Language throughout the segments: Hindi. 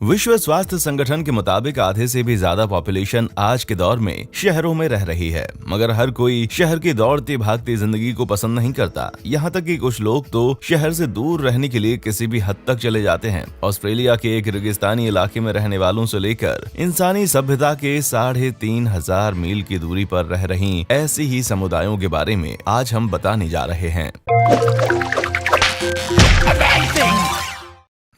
विश्व स्वास्थ्य संगठन के मुताबिक आधे से भी ज्यादा पॉपुलेशन आज के दौर में शहरों में रह रही है, मगर हर कोई शहर की दौड़ती भागती जिंदगी को पसंद नहीं करता। यहाँ तक कि कुछ लोग तो शहर से दूर रहने के लिए किसी भी हद तक चले जाते हैं। ऑस्ट्रेलिया के एक रेगिस्तानी इलाके में रहने वालों से लेकर इंसानी सभ्यता के 3,500 मील की दूरी पर रह रही ऐसी ही समुदायों के बारे में आज हम बताने जा रहे हैं।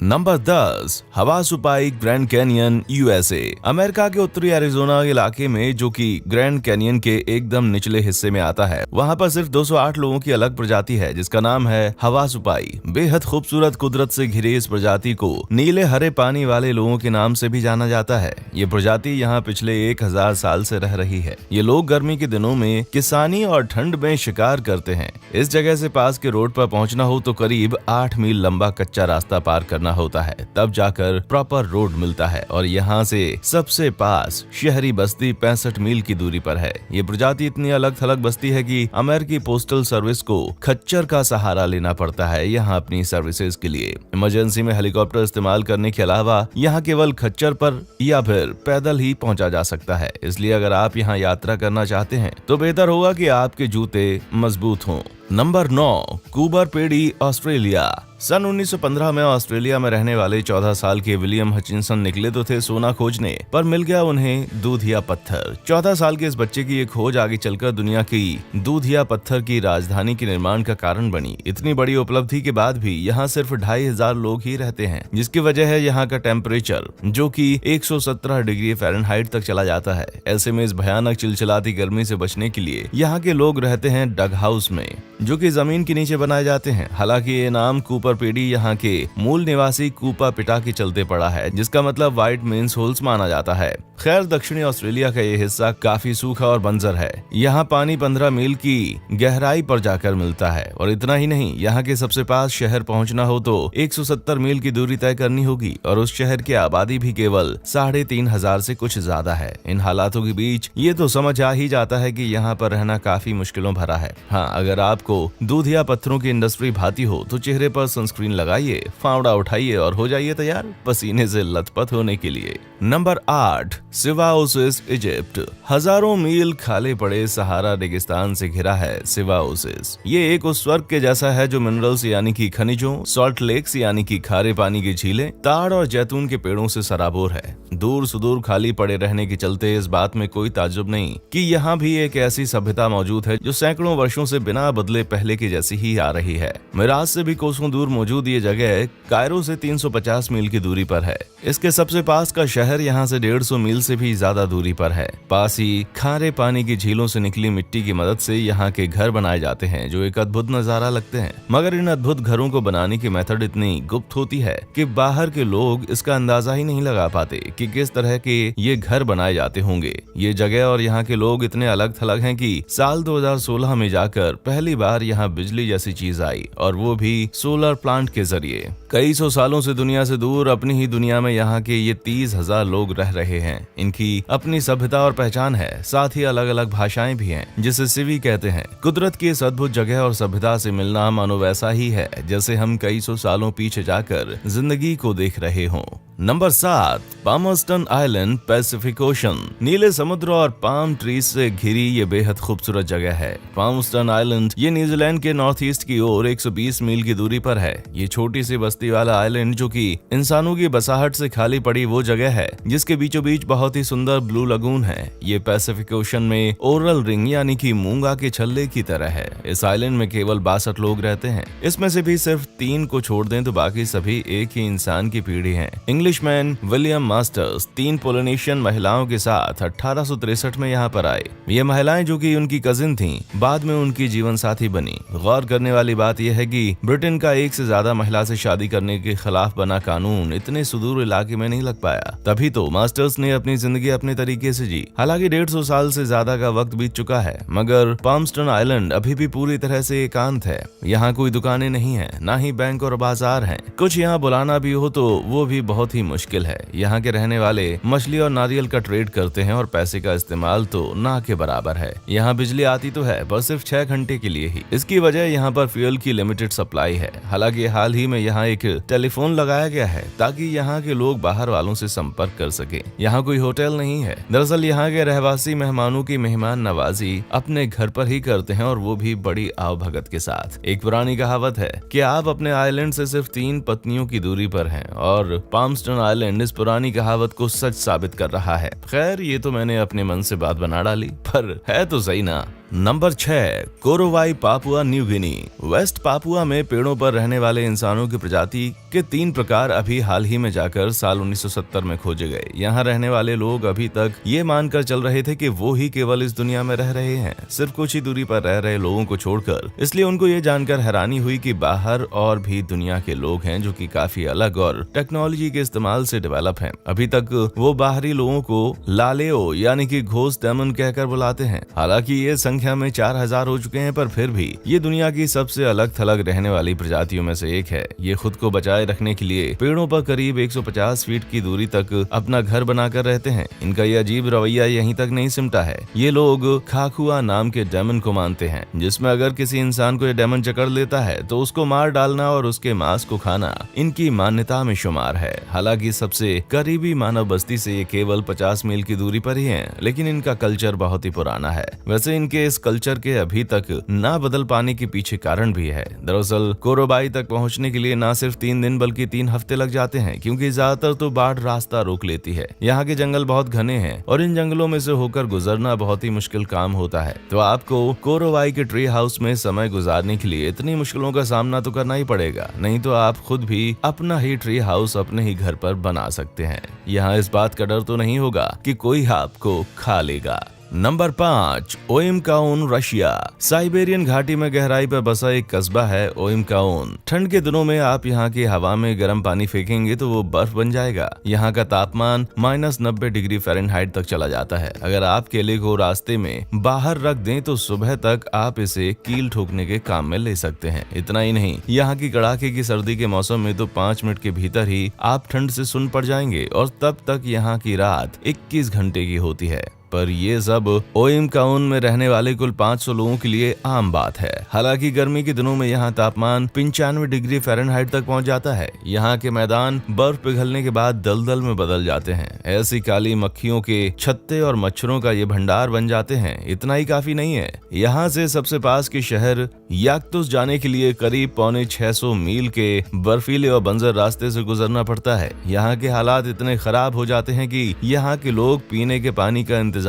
Number 10, Havasupai Grand Canyon USA. America के उत्तरी एरिजोना इलाके में, जो कि ग्रैंड कैनियन के एकदम निचले हिस्से में आता है, वहाँ पर सिर्फ 208 लोगों की अलग प्रजाति है जिसका नाम है हवासुपाई। बेहद खूबसूरत कुदरत से घिरे इस प्रजाति को नीले हरे पानी वाले लोगों के नाम से भी जाना जाता है। ये प्रजाति यहाँ पिछले 1000 साल से रह रही है। ये लोग गर्मी के दिनों में किसानी और ठंड में शिकार करते हैं। इस जगह से पास के रोड पर पहुँचना हो तो करीब 8 मील लंबा कच्चा रास्ता पार करना होता है, तब जाकर प्रॉपर रोड मिलता है। और यहाँ से सबसे पास शहरी बस्ती 65 मील की दूरी पर है। ये प्रजाति इतनी अलग थलग बस्ती है कि अमेरिकी पोस्टल सर्विस को खच्चर का सहारा लेना पड़ता है यहाँ अपनी सर्विसेज के लिए। इमरजेंसी में हेलीकॉप्टर इस्तेमाल करने के अलावा यहाँ केवल खच्चर पर या फिर पैदल ही पहुँचा जा सकता है। इसलिए अगर आप यहाँ यात्रा करना चाहते हैं तो बेहतर होगा कि आपके जूते मजबूत हों। नंबर 9, कूबर पेडी ऑस्ट्रेलिया। सन 1915 में ऑस्ट्रेलिया में रहने वाले 14 साल के विलियम हचिंसन निकले तो थे सोना खोजने, पर मिल गया उन्हें दूधिया पत्थर। 14 साल के इस बच्चे की ये खोज आगे चलकर दुनिया की दूधिया पत्थर की राजधानी के निर्माण का कारण बनी। इतनी बड़ी उपलब्धि के बाद भी यहाँ सिर्फ 2,500 लोग ही रहते हैं, जिसकी वजह है यहाँ का टेम्परेचर जो कि 117 डिग्री फ़ारेनहाइट तक चला जाता है। ऐसे में इस भयानक चिलचिलाती गर्मी से बचने के लिए यहाँ के लोग रहते हैं डग हाउस में, जो कि जमीन के नीचे बनाए जाते हैं। हालांकि ये नाम कूपर पेडी यहाँ के मूल निवासी कूपा पिटा के चलते पड़ा है, जिसका मतलब व्हाइट मेंस होल्स माना जाता है। खैर, दक्षिणी ऑस्ट्रेलिया का ये हिस्सा काफी सूखा और बंजर है। यहाँ पानी 15 मील की गहराई पर जाकर मिलता है। और इतना ही नहीं, यहाँ के सबसे पास शहर पहुँचना हो तो 170 मील की दूरी तय करनी होगी, और उस शहर की आबादी भी केवल 3,500 से कुछ ज्यादा है। इन हालातों के बीच ये तो समझ आ ही जाता है कि यहाँ पर रहना काफी मुश्किलों भरा है। हाँ, अगर आपको दूधिया पत्थरों की इंडस्ट्री भाती हो तो चेहरे पर सनस्क्रीन लगाइए, फावड़ा उठाइए और हो जाइए तैयार पसीने से लथपथ होने के लिए। Number 8, Siwa oasis Egypt. हजारों मील खाले पड़े सहारा रेगिस्तान से घिरा है सिवाओसिस। ये एक उस स्वर्ग के जैसा है जो मिनरल्स यानी कि खनिजों, सॉल्ट लेक्स यानी कि खारे पानी की झीलें, ताड़ और जैतून के पेड़ों से सराबोर है। दूर सुदूर खाली पड़े रहने के चलते इस बात में कोई ताज्जुब नहीं कि यहाँ भी एक ऐसी सभ्यता मौजूद है जो सैकड़ों वर्षों से बिना बदले पहले की जैसी ही आ रही है। मिराज से भी कोसों दूर मौजूद ये जगह कायरो से 350 मील की दूरी पर है। इसके सबसे पास का शहर यहाँ से 150 मील से भी ज्यादा दूरी पर है। पास ही खारे पानी की झीलों से निकली मिट्टी की मदद से यहाँ के घर बनाए जाते हैं जो एक अद्भुत नजारा लगते हैं। मगर इन अद्भुत घरों को बनाने की मेथड इतनी गुप्त होती है कि बाहर के लोग इसका अंदाजा ही नहीं लगा पाते कि किस तरह के ये घर बनाए जाते होंगे। ये जगह और यहाँ के लोग इतने अलग थलग हैं कि साल 2016 में जाकर पहली बार यहाँ बिजली जैसी चीज आई, और वो भी सोलर प्लांट के जरिए। कई सौ सालों से दुनिया से दूर अपनी ही दुनिया में यहाँ के ये 30,000 लोग रह रहे हैं। इनकी अपनी सभ्यता और पहचान है, साथ ही अलग अलग भाषाएं भी हैं, जिसे सिवी कहते हैं। कुदरत की इस अद्भुत जगह और सभ्यता से मिलना मानो वैसा ही है जैसे हम कई सौ सालों पीछे जाकर जिंदगी को देख रहे हों। Number 7, Palmerston island, Pacific ocean. नीले समुद्र और पाम ट्रीज से घिरी ये बेहद खूबसूरत जगह है। पामर्स्टन आइलैंड ये न्यूजीलैंड के नॉर्थ ईस्ट की ओर 120 मील की दूरी पर है। ये छोटी सी बस्ती वाला आइलैंड जो कि इंसानों की बसाहट से खाली पड़ी वो जगह है जिसके बीचों बीच बहुत ही सुंदर ब्लू लगून है। ये पैसिफिक ओशन में ओरल रिंग यानी कि मूंगा के छल्ले की तरह है। इस आइलैंड में केवल 62 लोग रहते हैं। इसमें से भी सिर्फ 3 को छोड़ दें तो बाकी सभी एक ही इंसान की पीढ़ी है। इंग्लिशमैन विलियम मास्टर्स 3 पोलिनेशियन महिलाओं के साथ 1863 में यहाँ पर आए। ये महिलाएं जो कि उनकी कजिन थीं, बाद में उनकी जीवन साथी बनी। गौर करने वाली बात यह है कि ब्रिटेन का एक से ज्यादा महिला से शादी करने के खिलाफ बना कानून इतने सुदूर इलाके में नहीं लग पाया। तभी तो मास्टर्स ने अपनी जिंदगी अपने तरीके से जी। हालांकि 150 साल से ज्यादा का वक्त बीत चुका है, मगर पामर्स्टन आइलैंड अभी भी पूरी तरह से एकांत है। यहाँ कोई दुकानें नहीं है, ना ही बैंक और बाजार हैं। कुछ यहाँ बुलाना भी हो तो वो भी बहुत ही मुश्किल है। यहाँ के रहने रहने वाले मछली और नारियल का ट्रेड करते हैं और पैसे का इस्तेमाल तो ना के बराबर है। यहाँ बिजली आती तो है पर सिर्फ 6 घंटे के लिए ही। इसकी वजह यहाँ पर फ्यूल की लिमिटेड सप्लाई है। हालांकि हाल ही में यहाँ एक टेलीफोन लगाया गया है ताकि यहाँ के लोग बाहर वालों से संपर्क कर सके। यहाँ कोई होटल नहीं है। दरअसल यहाँ के रहवासी मेहमानों की मेहमान नवाजी अपने घर पर ही करते हैं और वो भी बड़ी आवभगत के साथ। एक पुरानी कहावत है कि आप अपने आइलैंड से सिर्फ 3 पत्नियों की दूरी पर हैं और पाल्मस्टोन आइलैंड इस पुरानी कहावत को सच साबित कर रहा है। खैर ये तो मैंने अपने मन से बात बना डाली, पर है तो सही ना। Number 6, Korowai Papua New Guinea. West Papua में पेड़ों पर रहने वाले इंसानों की प्रजाति के 3 प्रकार अभी हाल ही में जाकर साल 1970 में खोजे गए। यहाँ रहने वाले लोग अभी तक ये मानकर चल रहे थे कि वो ही केवल इस दुनिया में रह रहे हैं, सिर्फ कुछ ही दूरी पर रह रहे लोगों को छोड़कर। इसलिए उनको ये जानकर हैरानी हुई कि बाहर और भी दुनिया के लोग हैं जो कि काफी अलग और टेक्नोलॉजी के इस्तेमाल से डेवलप हैं। अभी तक वो बाहरी लोगों को लालेओ यानी कि घोस्ट डेमन कहकर बुलाते हैं। हालांकि ये संख्या में 4000 हो चुके हैं, पर फिर भी ये दुनिया की सबसे अलग थलग रहने वाली प्रजातियों में से एक है। ये खुद को बचाए रखने के लिए पेड़ों पर करीब 150 फीट की दूरी तक अपना घर बनाकर रहते हैं। इनका ये अजीब रवैया यहीं तक नहीं सिमटा है। ये लोग खाकुआ नाम के डेमन को मानते हैं, जिसमें अगर किसी इंसान को ये डेमन जकड़ लेता है तो उसको मार डालना और उसके मांस को खाना इनकी मान्यता में शुमार है। हालांकि सबसे करीबी मानव बस्ती से ये केवल 50 मील की दूरी पर ही है, लेकिन इनका कल्चर बहुत ही पुराना है। वैसे इनके इस कल्चर के अभी तक ना बदल पाने के पीछे कारण भी है। दरअसल कोरोबाई तक पहुंचने के लिए ना सिर्फ 3 दिन बल्कि 3 हफ्ते लग जाते हैं, क्योंकि ज्यादातर तो बाढ़ रास्ता रोक लेती है। यहाँ के जंगल बहुत घने हैं और इन जंगलों में से होकर गुजरना बहुत ही मुश्किल काम होता है। तो आपको कोरोबाई के ट्री हाउस में समय गुजारने के लिए इतनी मुश्किलों का सामना तो करना ही पड़ेगा, नहीं तो आप खुद भी अपना ही ट्री हाउस अपने ही घर पर बना सकते हैं। यहाँ इस बात का डर तो नहीं होगा कि कोई आपको खा लेगा। Number 5, ओइमकाउन Russia. साइबेरियन घाटी में गहराई पर बसा एक कस्बा है ओइमकाउन। ठंड के दिनों में आप यहाँ की हवा में गर्म पानी फेंकेंगे तो वो बर्फ बन जाएगा। यहाँ का तापमान -90 डिग्री फ़ारेनहाइट तक चला जाता है। अगर आप केले को रास्ते में बाहर रख दें तो सुबह तक आप इसे कील ठोकने के काम में ले सकते हैं। इतना ही नहीं, यहाँ की कड़ाके की सर्दी के मौसम में तो 5 मिनट के भीतर ही आप ठंड से सुन पड़ जाएंगे और तब तक यहाँ की रात 21 घंटे की होती है। पर ये सब ओइमकाउन में रहने वाले कुल 500 लोगों के लिए आम बात है। हालांकि गर्मी के दिनों में यहाँ तापमान 95 डिग्री फ़ारेनहाइट तक पहुँच जाता है। यहाँ के मैदान बर्फ पिघलने के बाद दलदल में बदल जाते हैं। ऐसी काली मक्खियों के छत्ते और मच्छरों का ये भंडार बन जाते हैं। इतना ही काफी नहीं है, यहाँ से सबसे पास के शहर याक्तुस जाने के लिए करीब 650 मील के बर्फीले और बंजर रास्ते से गुजरना पड़ता है। यहाँ के हालात इतने खराब हो जाते हैं कि यहाँ के लोग पीने के पानी का इंतजाम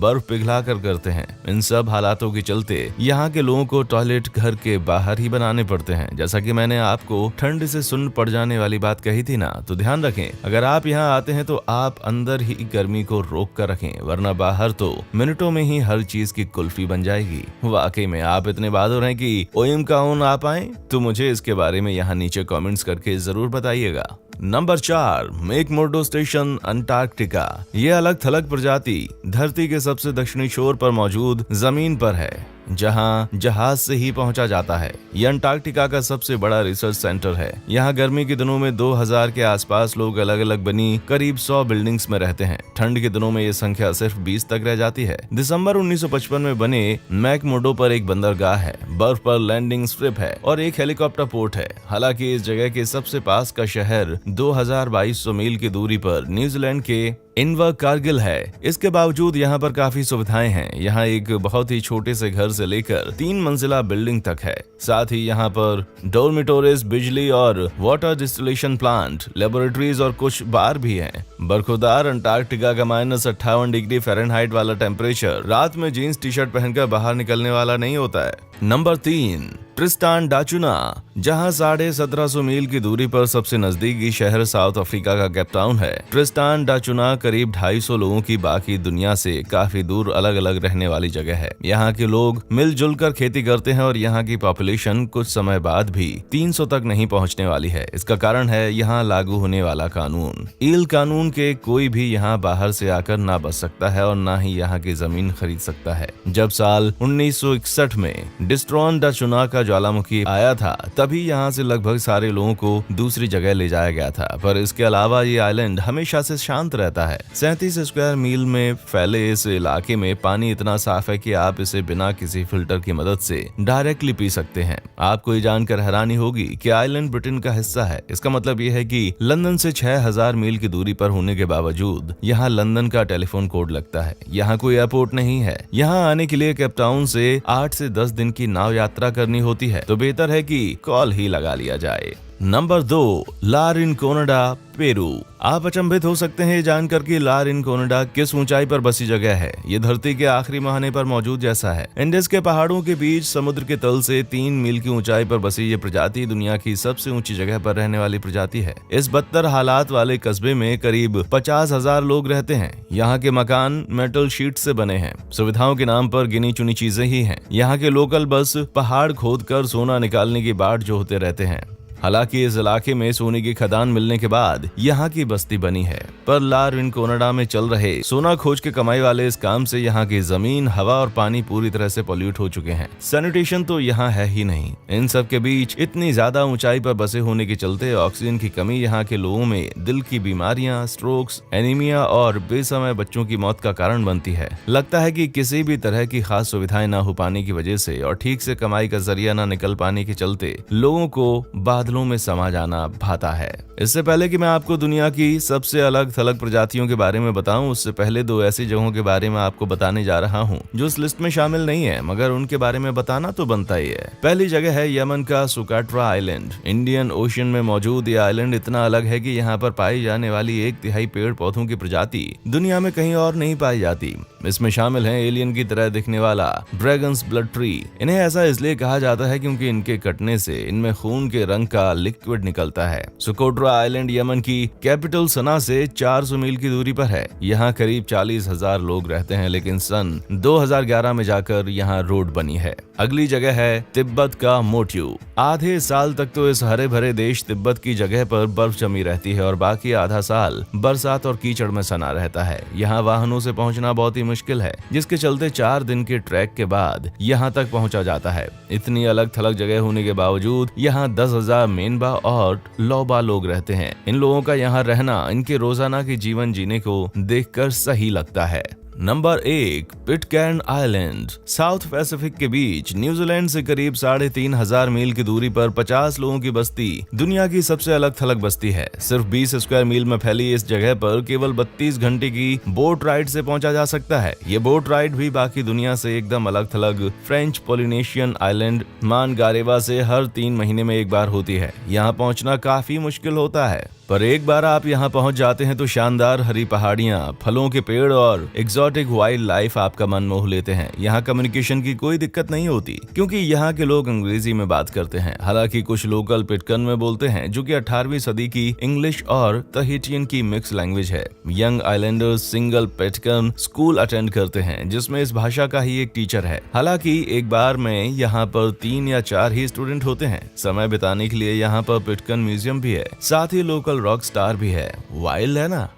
बर्फ पिघला कर करते हैं। इन सब हालातों के चलते यहाँ के लोगों को टॉयलेट घर के बाहर ही बनाने पड़ते हैं। जैसा कि मैंने आपको ठंड से सुन पड़ जाने वाली बात कही थी ना, तो ध्यान रखें, अगर आप यहाँ आते हैं तो आप अंदर ही गर्मी को रोक कर रखें, वरना बाहर तो मिनटों में ही हर चीज की कुल्फी बन जाएगी। वाकई में आप इतने बहादुर हैं कि ओइमकाउन आप आए, तो मुझे इसके बारे में यहाँ नीचे कमेंट्स करके जरूर बताइएगा। Number 4, McMurdo station Antarctica. ये अलग थलग प्रजाति धरती के सबसे दक्षिणी छोर पर मौजूद जमीन पर है, जहां जहाज से ही पहुंचा जाता है। यह अंटार्कटिका का सबसे बड़ा रिसर्च सेंटर है। यहाँ गर्मी के दिनों में 2000 के आसपास लोग अलग अलग बनी करीब 100 बिल्डिंग्स में रहते हैं। ठंड के दिनों में ये संख्या सिर्फ 20 तक रह जाती है। दिसंबर 1955 में बने मैकमुर्डो पर एक बंदरगाह है, बर्फ पर लैंडिंग स्ट्रिप है और एक हेलीकॉप्टर पोर्ट है। हालांकि इस जगह के सबसे पास का शहर 2200 मील की दूरी पर न्यूजीलैंड के इनवरकारगिल है। इसके बावजूद यहाँ पर काफी सुविधाएं हैं। यहाँ एक बहुत ही छोटे से घर से लेकर 3 मंजिला बिल्डिंग तक है। साथ ही यहाँ पर डोरमिटोरीज, बिजली और वाटर डिस्टिलेशन प्लांट, लेबोरेटरीज और कुछ बार भी हैं। बर्फदार अंटार्कटिका का -58 डिग्री फ़ारेनहाइट वाला टेम्परेचर रात में जीन्स टी शर्ट पहनकर बाहर निकलने वाला नहीं होता है। नंबर 3, ट्रिस्टान डा चुना। जहां 1750 मील की दूरी पर सबसे नजदीकी शहर साउथ अफ्रीका का केप टाउन है। ट्रिस्टान डा चुना करीब 250 लोगों की बाकी दुनिया से काफी दूर अलग अलग रहने वाली जगह है। यहाँ के लोग मिलजुल कर खेती करते हैं और यहाँ की पॉपुलेशन कुछ समय बाद भी 300 तक नहीं पहुँचने वाली है। इसका कारण है यहाँ लागू होने वाला कानून। ईल कानून के कोई भी यहाँ बाहर से आकर ना बस सकता है और ना ही यहाँ की जमीन खरीद सकता है। जब साल 1961 में डिस्ट्रॉन द चुना का ज्वालामुखी आया था, तभी यहाँ से लगभग सारे लोगों को दूसरी जगह ले जाया गया था। पर इसके अलावा ये आइलैंड हमेशा से शांत रहता है। 37 स्क्वायर मील में फैले इस इलाके में पानी इतना साफ है कि आप इसे बिना किसी फिल्टर की मदद से डायरेक्टली पी सकते हैं। आपको ये जानकर हैरानी होगी कि आइलैंड ब्रिटेन का हिस्सा है। इसका मतलब ये है कि लंदन से 6000 मील की दूरी पर होने के बावजूद यहाँ लंदन का टेलीफोन कोड लगता है। यहाँ कोई एयरपोर्ट नहीं है। यहाँ आने के लिए केप टाउन से 8 से 10 दिन की नाव यात्रा करनी होती है, तो बेहतर है कि कॉल ही लगा लिया जाए। नंबर 2, ला रिनकोनेडा, पेरू। आप अचंभित हो सकते हैं जानकर कि ला रिनकोनेडा किस ऊंचाई पर बसी जगह है। ये धरती के आखिरी महाने पर मौजूद जैसा है। इंडस के पहाड़ों के बीच समुद्र के तल से 3 मील की ऊंचाई पर बसी ये प्रजाति दुनिया की सबसे ऊंची जगह पर रहने वाली प्रजाति है। इस बदतर हालात वाले कस्बे में करीब 50,000 लोग रहते हैं। यहाँ के मकान मेटल शीट से बने हैं। सुविधाओं के नाम पर गिनी चुनी चीजें ही हैं। यहाँ के लोकल बस पहाड़ खोद कर सोना निकालने की बाट जोहते रहते हैं। हालांकि इस इलाके में सोने की खदान मिलने के बाद यहाँ की बस्ती बनी है, पर ला रिनकोनेडा में चल रहे सोना खोज के कमाई वाले इस काम से यहाँ की जमीन, हवा और पानी पूरी तरह से पॉल्यूट हो चुके हैं। सैनिटेशन तो यहाँ है ही नहीं। इन सब के बीच इतनी ज्यादा ऊंचाई पर बसे होने के चलते ऑक्सीजन की कमी यहाँ के लोगों में दिल की बीमारियां, स्ट्रोक्स, एनीमिया और बेसमय बच्चों की मौत का कारण बनती है। लगता है कि किसी भी तरह की खास सुविधाएं न हो पाने की वजह से और ठीक से कमाई का जरिया न निकल पाने के चलते लोगों को में समा जाना भाता है। इससे पहले कि मैं आपको दुनिया की सबसे अलग थलग प्रजातियों के बारे में बताऊं, उससे पहले 2 ऐसी जगहों के बारे में आपको बताने जा रहा हूं जो इस लिस्ट में शामिल नहीं है, मगर उनके बारे में बताना तो बनता ही है। पहली जगह है यमन का सुकाट्रा आइलैंड। इंडियन ओशन में मौजूद ये आइलैंड इतना अलग है कि यहाँ पर पाई जाने वाली 1/3 पेड़ पौधों की प्रजाति दुनिया में कहीं और नहीं पाई जाती। इसमें शामिल है एलियन की तरह दिखने वाला ड्रैगन्स ब्लड ट्री। इन्हें ऐसा इसलिए कहा जाता है क्योंकि इनके कटने से इनमें खून के रंग का लिक्विड निकलता है। सुकोट्रा आइलैंड यमन की कैपिटल सना से 400 मील की दूरी पर है। यहाँ करीब 40,000 लोग रहते हैं, लेकिन सन 2011 में जाकर यहाँ रोड बनी है। अगली जगह है तिब्बत का मोट्यू। आधे साल तक तो इस हरे भरे देश तिब्बत की जगह पर बर्फ जमी रहती है और बाकी आधा साल बरसात और कीचड़ में सना रहता है। यहाँ वाहनों से पहुँचना बहुत ही मुश्किल है, जिसके चलते 4 दिन के ट्रैक के बाद यहाँ तक पहुँचा जाता है। इतनी अलग थलग जगह होने के बावजूद यहाँ 10,000 मेनबा और लौबा लोग रहते हैं। इन लोगों का यहाँ रहना इनके रोजाना के जीवन जीने को देखकर सही लगता है। Number 1, Pitcairn Island. South Pacific के बीच न्यूजीलैंड से करीब 3,500 मील की दूरी पर 50 लोगों की बस्ती दुनिया की सबसे अलग थलग बस्ती है। सिर्फ 20 स्क्वायर मील में फैली इस जगह पर केवल 32 घंटे की बोट राइड से पहुंचा जा सकता है। ये बोट राइड भी बाकी दुनिया से एकदम अलग थलग फ्रेंच पोलिनेशियन आइलैंड मानगारेवा से हर 3 महीने में एक बार होती है। यहाँ पहुँचना काफी मुश्किल होता है, पर एक बार आप यहाँ पहुँच जाते हैं तो शानदार हरी पहाड़ियाँ, फलों के पेड़ और एक्सोटिक वाइल्ड लाइफ आपका मन मोह लेते हैं। यहाँ कम्युनिकेशन की कोई दिक्कत नहीं होती क्योंकि यहाँ के लोग अंग्रेजी में बात करते हैं। हालांकि कुछ लोकल पिटकन में बोलते हैं, जो कि 18वीं सदी की इंग्लिश और तहिटियन की मिक्स लैंग्वेज है। Young islanders single Pitcairn school attend करते हैं, जिसमें इस भाषा का ही एक टीचर है। हालांकि एक बार में यहाँ पर 3 या 4 ही स्टूडेंट होते हैं। समय बिताने के लिए यहाँ पर पिटकन म्यूजियम भी है, साथ ही लोकल रॉक स्टार भी है। वाइल्ड है ना।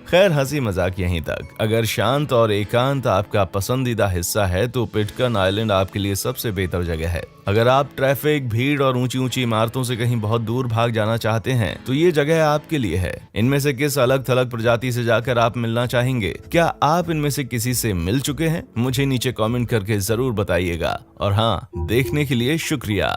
खैर, हंसी मजाक यहीं तक। अगर शांत और एकांत आपका पसंदीदा हिस्सा है तो पिटकन आइलैंड आपके लिए सबसे बेहतर जगह है। अगर आप ट्रैफिक, भीड़ और ऊंची ऊंची इमारतों से कहीं बहुत दूर भाग जाना चाहते हैं तो ये जगह आपके लिए है। इनमें से किस अलग थलग प्रजाति से जाकर आप मिलना चाहेंगे? क्या आप इनमें से किसी से मिल चुके हैं? मुझे नीचे कमेंट करके जरूर बताइएगा। और हाँ, देखने के लिए शुक्रिया।